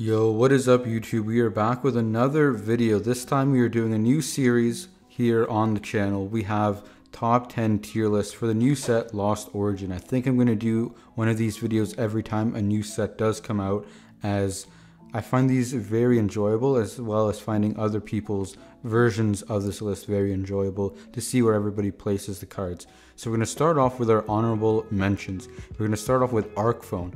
Yo, what is up YouTube? We are back with another video. This time we are doing a new series here on the channel. We have top 10 tier lists for the new set Lost Origin. I think I'm going to do one of these videos every time a new set does come out, as I find these very enjoyable, as well as finding other people's versions of this list very enjoyable to see where everybody places the cards. So we're going to start off with our honorable mentions. We're going to start off with Arc Phone.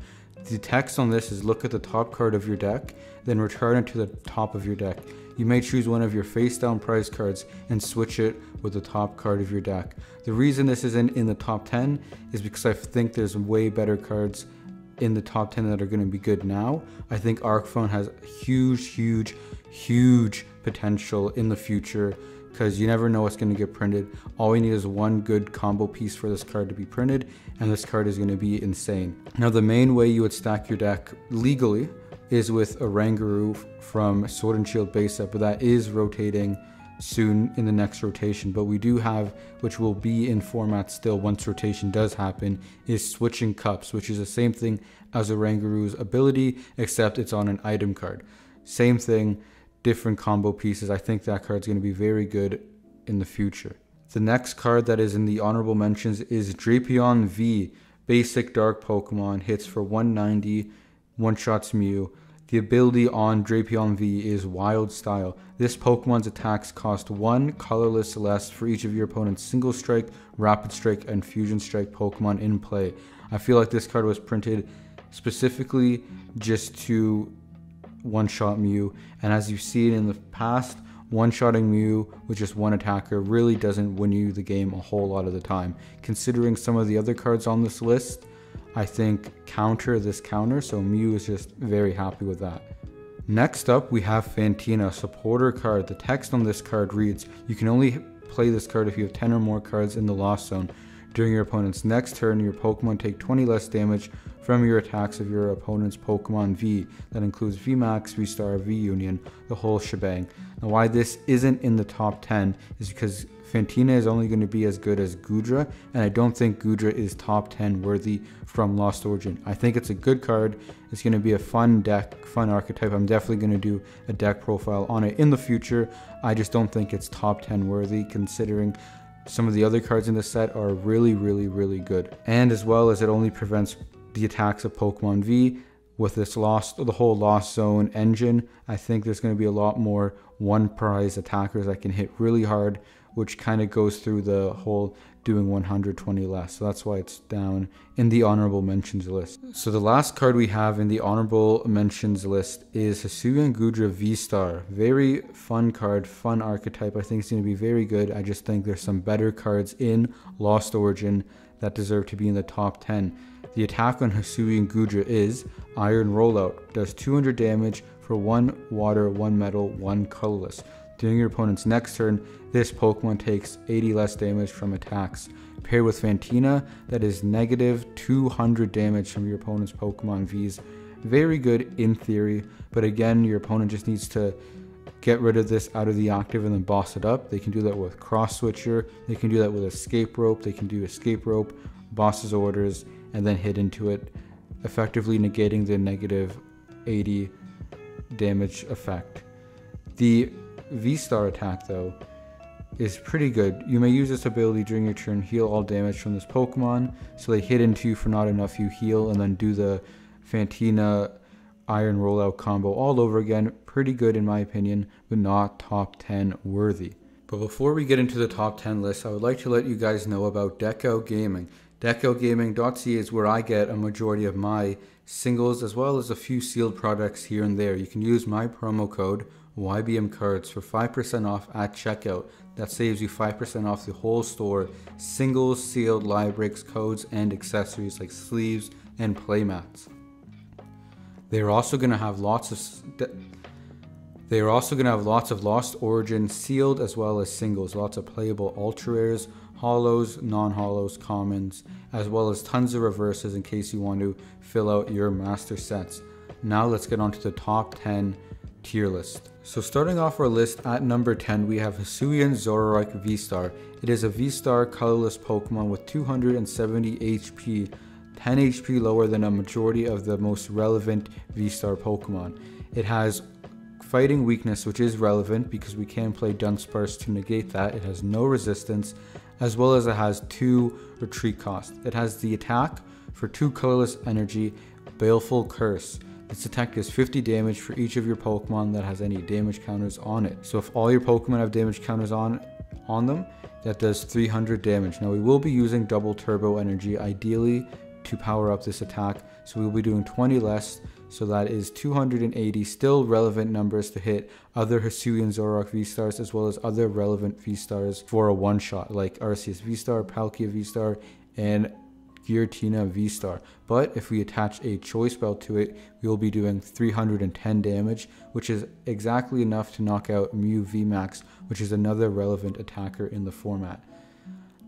The text on this is look at the top card of your deck, then return it to the top of your deck. You may choose one of your face down prize cards and switch it with the top card of your deck. The reason this isn't in the top 10 is because I think there's way better cards in the top 10 that are going to be good now. I think Arc Phone has huge potential in the future, because you never know what's going to get printed. All we need is one good combo piece for this card to be printed, and this card is going to be insane. Now, the main way you would stack your deck legally is with a Rangaroo from Sword and Shield base set, but that is rotating soon in the next rotation. But we do have, which will be in format still once rotation does happen, is Switching Cups, which is the same thing as a Rangaroo's ability, except it's on an item card. Same thing, different combo pieces. I think that card's going to be very good in the future. The next card that is in the honorable mentions is Drapion V. Basic Dark Pokemon, hits for 190, one-shots Mew. The ability on Drapion V is Wild Style. This Pokemon's attacks cost 1 colorless less for each of your opponent's Single Strike, Rapid Strike, and Fusion Strike Pokemon in play. I feel like this card was printed specifically just to one-shot Mew, and as you've seen in the past, one-shotting Mew with just one attacker really doesn't win you the game a whole lot of the time. Considering some of the other cards on this list, I think counter this counter, so Mew is just very happy with that. Next up, we have Fantina, supporter card. The text on this card reads, you can only play this card if you have 10 or more cards in the Lost Zone. During your opponent's next turn, your Pokemon take 20 less damage from your attacks of your opponent's Pokemon V. That includes VMAX, Vstar, V-Union, the whole shebang. Now, why this isn't in the top 10 is because Fantina is only going to be as good as Goodra, and I don't think Goodra is top 10 worthy from Lost Origin. I think it's a good card. It's going to be a fun deck, fun archetype. I'm definitely going to do a deck profile on it in the future. I just don't think it's top 10 worthy, considering some of the other cards in the set are really good. And as well as it only prevents the attacks of Pokemon V. With this the whole Lost Zone engine, I think there's going to be a lot more one prize attackers that can hit really hard, which kind of goes through the whole doing 120 less. So that's why it's down in the honorable mentions list. So the last card we have in the honorable mentions list is Hisuian Goodra Vstar. Very fun card, fun archetype. I think it's going to be very good. I just think there's some better cards in Lost Origin that deserve to be in the top 10. The attack on Hisuian Goodra is Iron Rollout. Does 200 damage for 1 water, 1 metal, 1 colorless. During your opponent's next turn, this Pokemon takes 80 less damage from attacks. Paired with Fantina, that is negative 200 damage from your opponent's Pokemon Vs. Very good in theory, but again, your opponent just needs to get rid of this out of the active and then boss it up. They can do that with Cross Switcher, they can do that with Escape Rope, they can do Escape Rope, Boss's Orders, and then hit into it, effectively negating the negative 80 damage effect. The V-Star attack, though, is pretty good. You may use this ability during your turn, heal all damage from this Pokemon, so they hit into you for not enough, you heal, and then do the Fantina Iron Rollout combo all over again. Pretty good in my opinion, but not top 10 worthy. But before we get into the top 10 list, I would like to let you guys know about Deckout Gaming. DeckoutGaming.ca is where I get a majority of my singles, as well as a few sealed products here and there. You can use my promo code YBMCards for 5% off at checkout. That saves you 5% off the whole store. Singles, sealed, live breaks, codes, and accessories like sleeves and playmats. They're also going to have lots of Lost Origin sealed as well as singles. Lots of playable ultra rares, hollows, non-hollows, commons, as well as tons of reverses in case you want to fill out your master sets. Now let's get on to the top 10 tier list. So starting off our list at number 10, we have Hisuian Zoroark Vstar. It is a V-Star colorless Pokemon with 270 HP. 10 HP lower than a majority of the most relevant V-Star Pokemon. It has fighting weakness, which is relevant because we can play Dunsparce to negate that. It has no resistance, as well as it has 2 retreat cost. It has the attack for 2 colorless energy, Baleful Curse. This attack does 50 damage for each of your Pokemon that has any damage counters on it. So if all your Pokemon have damage counters on them, that does 300 damage. Now we will be using double turbo energy ideally to power up this attack, so we will be doing 20 less, so that is 280, still relevant numbers to hit other Hisuian Zoroark V-Stars as well as other relevant V-Stars for a one-shot like Arceus V-Star, Palkia V-Star, and Giratina Vstar. But if we attach a choice belt to it, we will be doing 310 damage, which is exactly enough to knock out Mew VMAX, which is another relevant attacker in the format.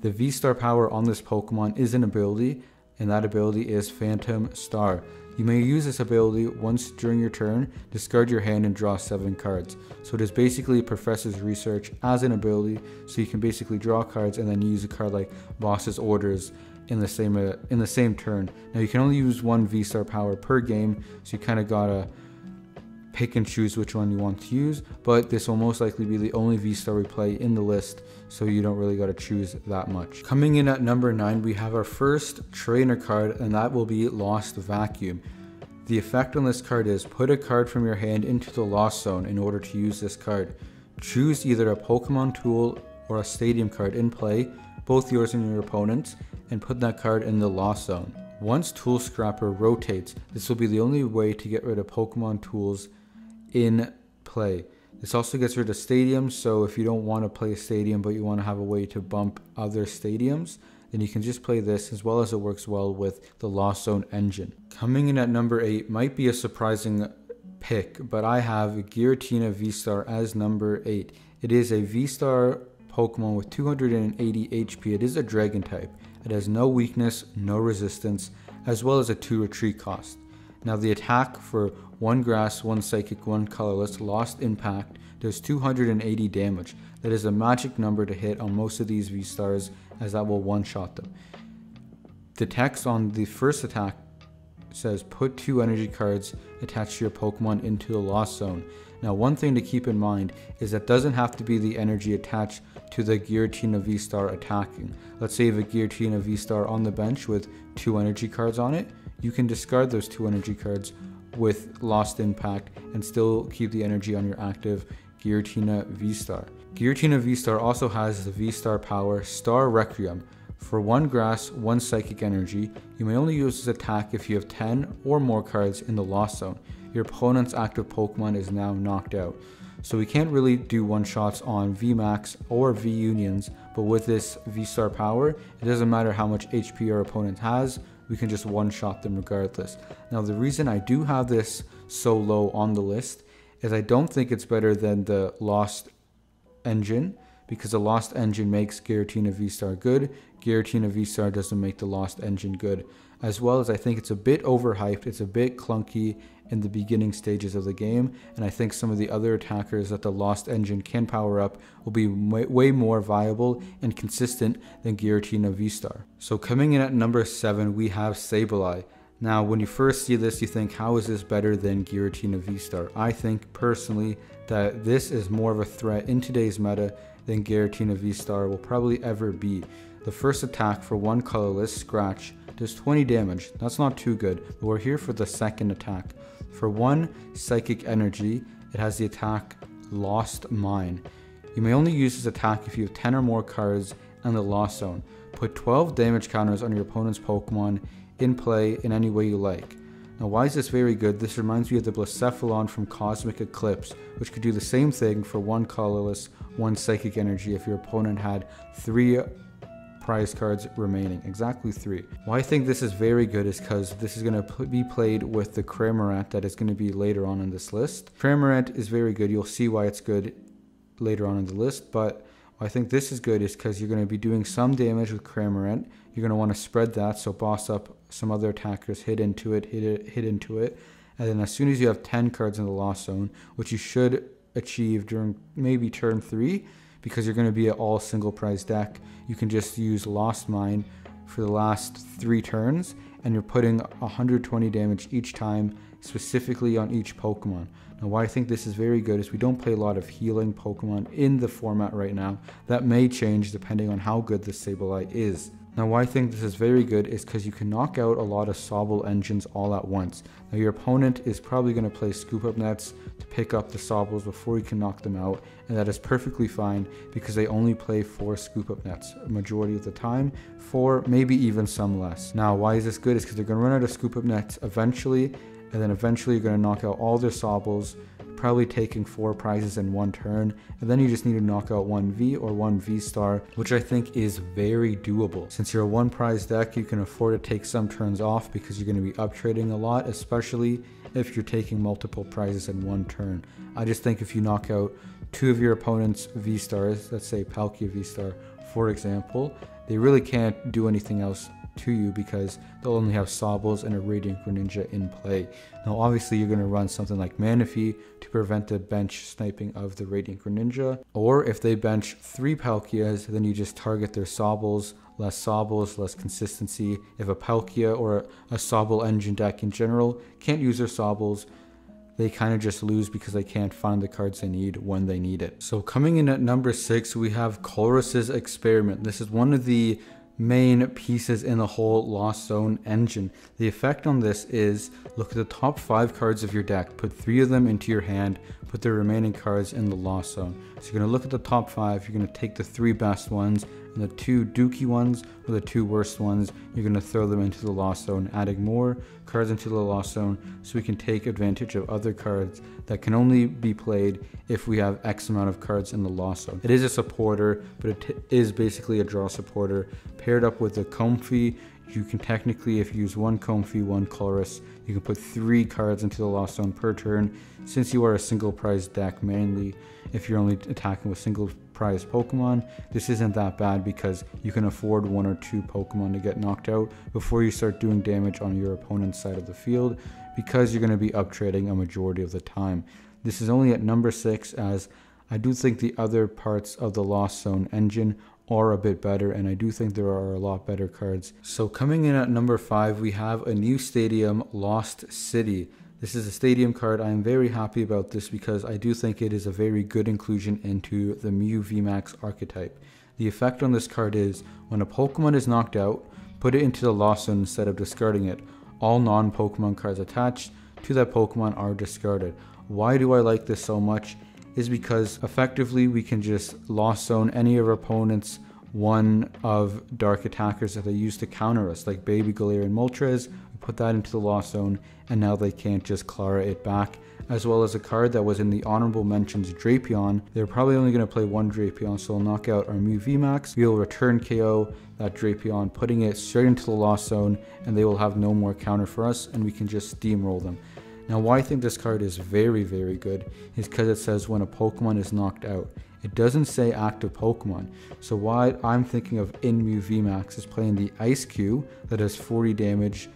The V-Star power on this Pokemon is an ability, and that ability is Phantom Star. You may use this ability once during your turn, discard your hand and draw 7 cards. So it is basically Professor's Research as an ability, so you can basically draw cards and then use a card like Boss's Orders in the same turn. Now you can only use 1 V-Star power per game, so you kind of gotta pick and choose which one you want to use, but this will most likely be the only V-Star we play in the list, so you don't really got to choose that much. Coming in at number 9, we have our first trainer card, and that will be Lost Vacuum. The effect on this card is put a card from your hand into the Lost Zone in order to use this card. Choose either a Pokemon tool or a Stadium card in play, both yours and your opponent's, and put that card in the Lost Zone. Once Tool Scrapper rotates, this will be the only way to get rid of Pokemon tools in play. This also gets rid of stadiums, so if you don't want to play a stadium but you want to have a way to bump other stadiums, then you can just play this, as well as it works well with the Lost Zone engine. Coming in at number 8 might be a surprising pick, but I have Giratina Vstar as number 8. It is a V-Star Pokemon with 280 HP. It is a Dragon type. It has no weakness, no resistance, as well as a 2 retreat cost. Now the attack for 1 grass, 1 psychic, 1 colorless, Lost Impact does 280 damage. That is a magic number to hit on most of these V-Stars, as that will one-shot them. The text on the first attack says put 2 energy cards attached to your Pokemon into the Lost Zone. Now one thing to keep in mind is that doesn't have to be the energy attached to the Giratina V-Star attacking. Let's say you have a Giratina V-Star on the bench with 2 energy cards on it. You can discard those 2 energy cards with Lost Impact and still keep the energy on your active Giratina Vstar. Giratina Vstar also has the V-Star power Star Requiem. For 1 grass, 1 psychic energy, you may only use this attack if you have 10 or more cards in the Lost Zone. Your opponent's active Pokemon is now knocked out. So we can't really do one-shots on VMAX or V-Unions, but with this V-Star power, it doesn't matter how much HP our opponent has, we can just one-shot them regardless. Now the reason I do have this so low on the list is I don't think it's better than the Lost Engine, because the Lost Engine makes Giratina Vstar good. Giratina Vstar doesn't make the Lost Engine good. As well as I think it's a bit overhyped, it's a bit clunky in the beginning stages of the game, and I think some of the other attackers that the Lost Engine can power up will be way more viable and consistent than Giratina Vstar. So coming in at number 7, we have Sableye. Now when you first see this, you think, how is this better than Giratina Vstar? I think personally that this is more of a threat in today's meta than Giratina Vstar will probably ever be. The first attack for 1 colorless, Scratch, does 20 damage. That's not too good, but we're here for the second attack. For 1 psychic energy, it has the attack Lost Mine. You may only use this attack if you have 10 or more cards in the Lost Zone. Put 12 damage counters on your opponent's Pokemon in play in any way you like. Now why is this very good? This reminds me of the Blacephalon from Cosmic Eclipse, which could do the same thing for 1 colorless, 1 psychic energy if your opponent had 3 prize cards remaining, exactly 3. Why I think this is very good is because this is going to be played with the cremerant that is going to be later on in this list. Cremerant is very good. You'll see why it's good later on in the list, but why I think this is good is because you're going to be doing some damage with cremerant. You're going to want to spread that, so boss up some other attackers, hit into it, and then as soon as you have 10 cards in the Lost Zone, which you should achieve during maybe turn 3, because you're going to be an all single prize deck, you can just use Lost Mine for the last 3 turns, and you're putting 120 damage each time, specifically on each Pokemon. Now why I think this is very good is we don't play a lot of healing Pokemon in the format right now. That may change depending on how good this Sableye is. Now why I think this is very good is because you can knock out a lot of Sobble engines all at once. Now your opponent is probably going to play scoop up nets to pick up the Sobbles before you can knock them out, and that is perfectly fine because they only play 4 scoop up nets majority of the time, 4, maybe even some less. Now why is this good is because they're going to run out of scoop up nets eventually, and then eventually you're going to knock out all their Sobbles, probably taking 4 prizes in 1 turn, and then you just need to knock out 1 V or 1 Vstar, which I think is very doable. Since you're a 1 prize deck, you can afford to take some turns off because you're going to be up trading a lot, especially if you're taking multiple prizes in 1 turn. I just think if you knock out 2 of your opponent's Vstars, let's say Palkia Vstar for example, they really can't do anything else to you because they'll only have Sobbles and a Radiant Greninja in play. Now obviously you're going to run something like Manaphy to prevent the bench sniping of the Radiant Greninja, or if they bench 3 Palkias, then you just target their Sobbles, less consistency. If a Palkia or a Sobble engine deck in general can't use their Sobbles, they kind of just lose because they can't find the cards they need when they need it. So coming in at number 6, we have Colress's Experiment. This is one of the main pieces in the whole Lost Zone engine. The effect on this is, look at the top 5 cards of your deck, put 3 of them into your hand, put the remaining cards in the Lost Zone. So you're going to look at the top 5, you're going to take the 3 best ones, and the 2 dookie ones or the 2 worst ones, you're going to throw them into the Lost Zone, adding more cards into the Lost Zone so we can take advantage of other cards that can only be played if we have X amount of cards in the Lost Zone. It is a supporter, but it is basically a draw supporter. Paired up with the Comfey, you can technically, if you use 1 Comfey, 1 Colress, you can put 3 cards into the Lost Zone per turn. Since you are a single prize deck mainly, if you're only attacking with single prize Pokemon, this isn't that bad because you can afford 1 or 2 Pokemon to get knocked out before you start doing damage on your opponent's side of the field, because you're going to be up trading a majority of the time. This is only at number 6, as I do think the other parts of the Lost Zone engine are a bit better, and I do think there are a lot better cards. So coming in at number 5, we have a new stadium, Lost City. This is a stadium card. I am very happy about this because I do think it is a very good inclusion into the Mew VMAX archetype. The effect on this card is, when a Pokemon is knocked out, put it into the Lost Zone instead of discarding it. All non-Pokemon cards attached to that Pokemon are discarded. Why do I like this so much? Is because effectively we can just Lost Zone any of our opponents' one of dark attackers that they use to counter us, like Baby Galarian Moltres. We put that into the Lost Zone, and now they can't just Clara it back. As well as a card that was in the honorable mentions, Drapion. They're probably only going to play 1 Drapion, so we'll knock out our Mew VMAX. We'll return KO that Drapion, putting it straight into the Lost Zone, and they will have no more counter for us, and we can just steamroll them. Now why I think this card is very, very good is because it says when a Pokemon is knocked out. It doesn't say active Pokemon. So what I'm thinking of in Mew VMAX is playing the Ice Cube that does 40 damage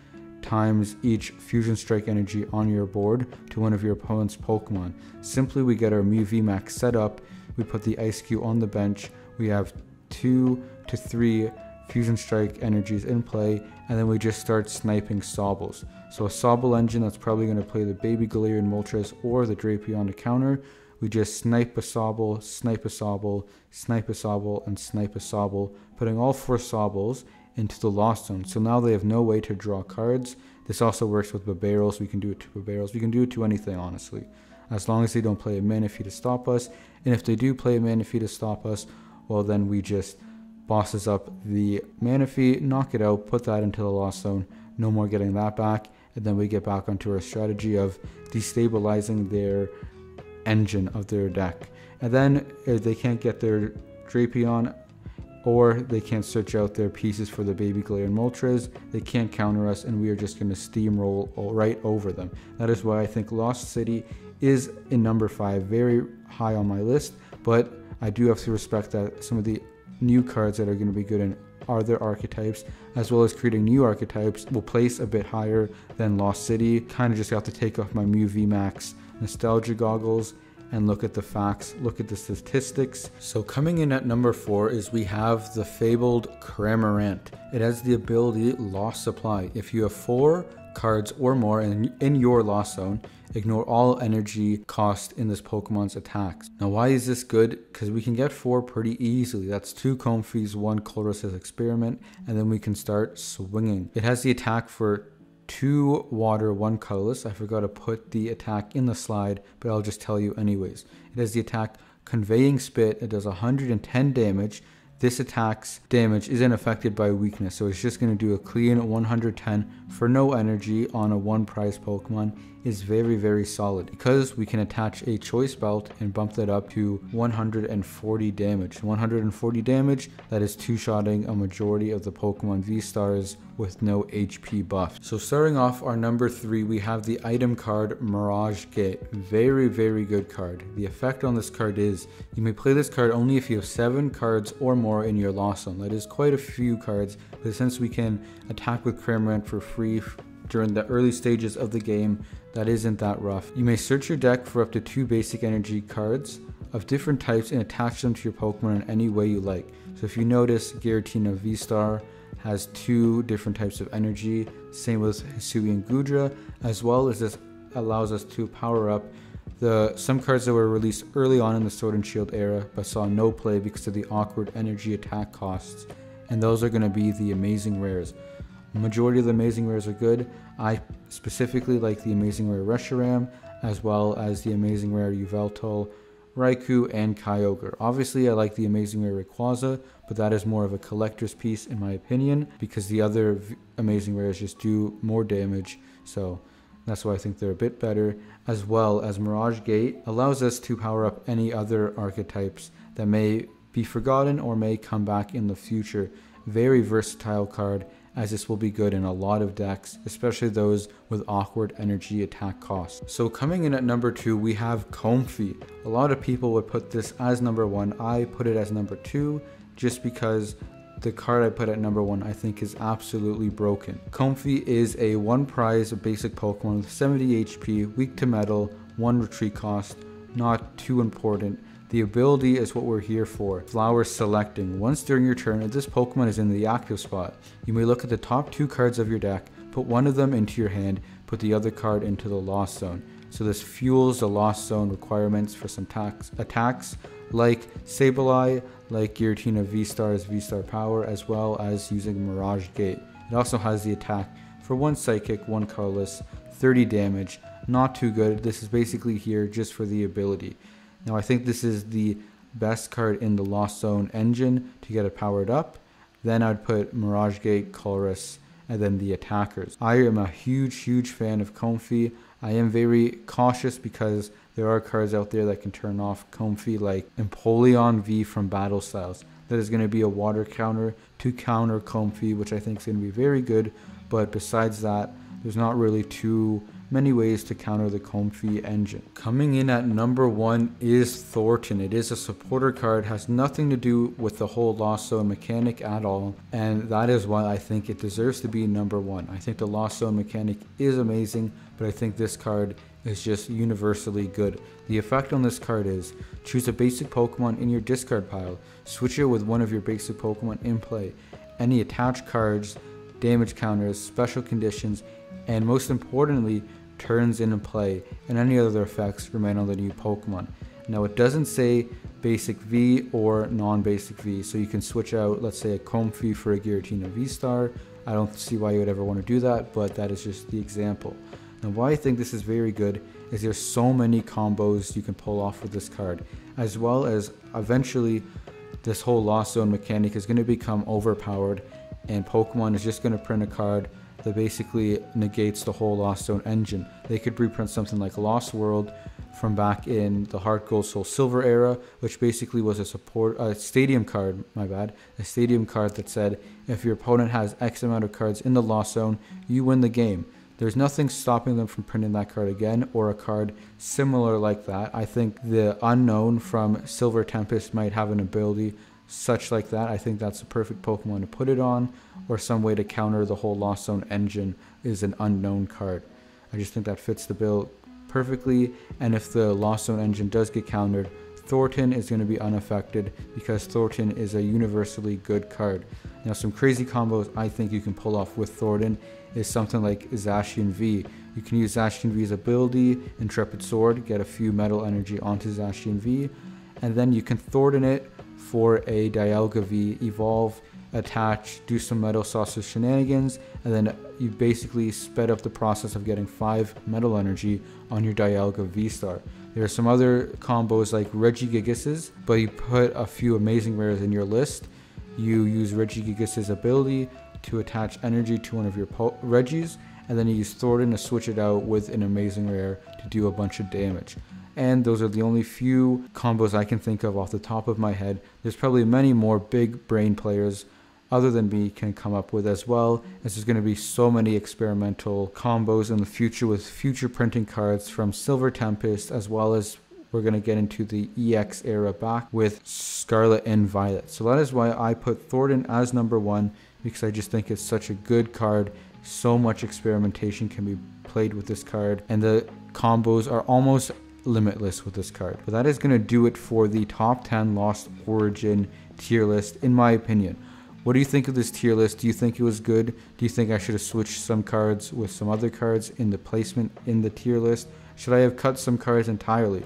times each Fusion Strike energy on your board to one of your opponent's Pokemon. Simply we get our Mew VMAX set up, we put the Ice Cube on the bench, we have 2 to 3 Fusion Strike energies in play, and then we just start sniping Sobbles. So a Sobble engine that's probably going to play the Baby Galarian Moltres or the Drapion to counter. We just snipe a Sobble, snipe a Sobble, snipe a Sobble, and snipe a Sobble, putting all 4 Sobbles into the Lost Zone. So now they have no way to draw cards. This also works with Babarrels. We can do it to Babarrels. We can do it to anything, honestly, as long as they don't play a Manaphy to stop us. And if they do play a Manaphy to stop us, well, then we just bosses up the Manaphy, knock it out, put that into the Lost Zone. No more getting that back. And then we get back onto our strategy of destabilizing their engine of their deck. And then if they can't get their Drapion, or they can't search out their pieces for the Baby Galarian Moltres, they can't counter us, and we are just going to steamroll right over them. That is why I think Lost City is in number 5, very high on my list, but I do have to respect that some of the new cards that are going to be good in other archetypes, as well as creating new archetypes, will place a bit higher than Lost City. Kind of just have to take off my Mew VMAX nostalgia goggles and look at the facts, look at the statistics. So coming in at number 4 is we have the fabled cremerant. It has the ability Lost Supply. If you have 4 cards or more in your lost zone, ignore all energy cost in this Pokemon's attacks. Now why is this good? Because we can get 4 pretty easily. That's 2 Comfeys, 1 Colress's Experiment, and then we can start swinging. It has the attack for 2 water, 1 colorless. I forgot to put the attack in the slide, but I'll just tell you anyways. It has the attack Conveying Spit. It does 110 damage. This attack's damage isn't affected by weakness, so it's just going to do a clean 110 for no energy on a 1 prize Pokemon. Is very, very solid because we can attach a choice belt and bump that up to 140 damage. 140 damage, that is 2-shotting a majority of the Pokemon V-Stars with no HP buff. So starting off our number 3, we have the item card Mirage Gate. Very, very good card. The effect on this card is you may play this card only if you have 7 cards or more in your lost zone. That is quite a few cards, but since we can attack with Cremerant for free during the early stages of the game, that isn't that rough. You may search your deck for up to 2 basic energy cards of different types and attach them to your Pokemon in any way you like. So if you notice, Giratina Vstar has 2 different types of energy, same with Hisui and Gudra, as well as this allows us to power up some cards that were released early on in the Sword and Shield era but saw no play because of the awkward energy attack costs, and those are going to be the amazing rares. Majority of the amazing rares are good. I specifically like the amazing rare Reshiram, as well as the amazing rare Yveltal, Raikou, and Kyogre. Obviously I like the amazing rare Rayquaza, but that is more of a collector's piece in my opinion, because the other amazing rares just do more damage, so that's why I think they're a bit better. As well as Mirage Gate allows us to power up any other archetypes that may be forgotten or may come back in the future. Very versatile card, as this will be good in a lot of decks, especially those with awkward energy attack costs. So coming in at number 2, we have Comfey. A lot of people would put this as number 1. I put it as number 2 just because the card I put at number 1 I think is absolutely broken. Comfey is a 1 prize basic Pokemon with 70 HP, weak to metal, 1 retreat cost, not too important. The ability is what we're here for. Flower selecting. Once during your turn, if this Pokemon is in the active spot, you may look at the top 2 cards of your deck, put one of them into your hand, put the other card into the lost zone. So this fuels the lost zone requirements for some attacks like Sableye, like Giratina Vstar's V-Star power, as well as using Mirage Gate. It also has the attack for 1 psychic, 1 colorless, 30 damage. Not too good. This is basically here just for the ability. Now I think this is the best card in the Lost Zone engine to get it powered up. Then I'd put Mirage Gate, Colress, and then the attackers. I am a huge fan of Comfey. I am very cautious because there are cards out there that can turn off Comfey, like Empoleon V from Battle Styles. That is going to be a water counter to counter Comfey, which I think is going to be very good. But besides that, there's not really too many ways to counter the Comfey engine. Coming in at number 1 is Thorton. It is a supporter card, has nothing to do with the whole Lost Zone mechanic at all, and that is why I think it deserves to be number 1. I think the Lost Zone mechanic is amazing, but I think this card is just universally good. The effect on this card is choose a basic Pokemon in your discard pile, switch it with one of your basic Pokemon in play. Any attached cards, damage counters, special conditions, and most importantly, turns into play, and any other effects remain on the new Pokemon. Now it doesn't say basic V or non-basic V, so you can switch out, let's say, a Comfey for a Giratina Vstar. I don't see why you would ever want to do that, but that is just the example. Now why I think this is very good is there's so many combos you can pull off with this card, as well as eventually this whole Lost Zone mechanic is going to become overpowered, and Pokemon is just going to print a card that basically negates the whole Lost Zone engine. They could reprint something like Lost World from back in the Heart Gold Soul Silver era, which basically was a stadium card, a stadium card that said if your opponent has X amount of cards in the Lost Zone, you win the game. There's nothing stopping them from printing that card again, or a card similar like that. I think the Unknown from Silver Tempest might have an ability such like that. I think that's the perfect Pokemon to put it on, or some way to counter the whole Lost Zone engine is an Unknown card. I just think that fits the bill perfectly, and if the Lost Zone engine does get countered, Thorton is going to be unaffected because Thorton is a universally good card. Now, some crazy combos I think you can pull off with Thorton is something like Zacian V. You can use Zacian V's ability, Intrepid Sword, get a few metal energy onto Zacian V, and then you can Thorton it for a Dialga V, evolve, attach, do some Metal Saucer shenanigans, and then you basically sped up the process of getting 5 metal energy on your Dialga Vstar. There are some other combos like Regigigas, but you put a few amazing rares in your list. You use Regigigas' ability to attach energy to one of your Regis, and then you use Thorton to switch it out with an amazing rare to do a bunch of damage. And those are the only few combos I can think of off the top of my head. There's probably many more big brain players other than me can come up with as well, as there's going to be so many experimental combos in the future with future printing cards from Silver Tempest, as well as we're going to get into the EX era back with Scarlet and Violet. So that is why I put Thorton as number 1, because I just think it's such a good card. So much experimentation can be played with this card, and the combos are almost limitless with this card. But that is going to do it for the top 10 Lost Origin tier list, in my opinion. What do you think of this tier list? Do you think it was good? Do you think I should have switched some cards with some other cards in the placement in the tier list? Should I have cut some cards entirely?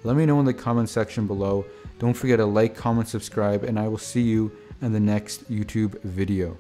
Let me know in the comment section below. Don't forget to like, comment, subscribe, and I will see you in the next YouTube video.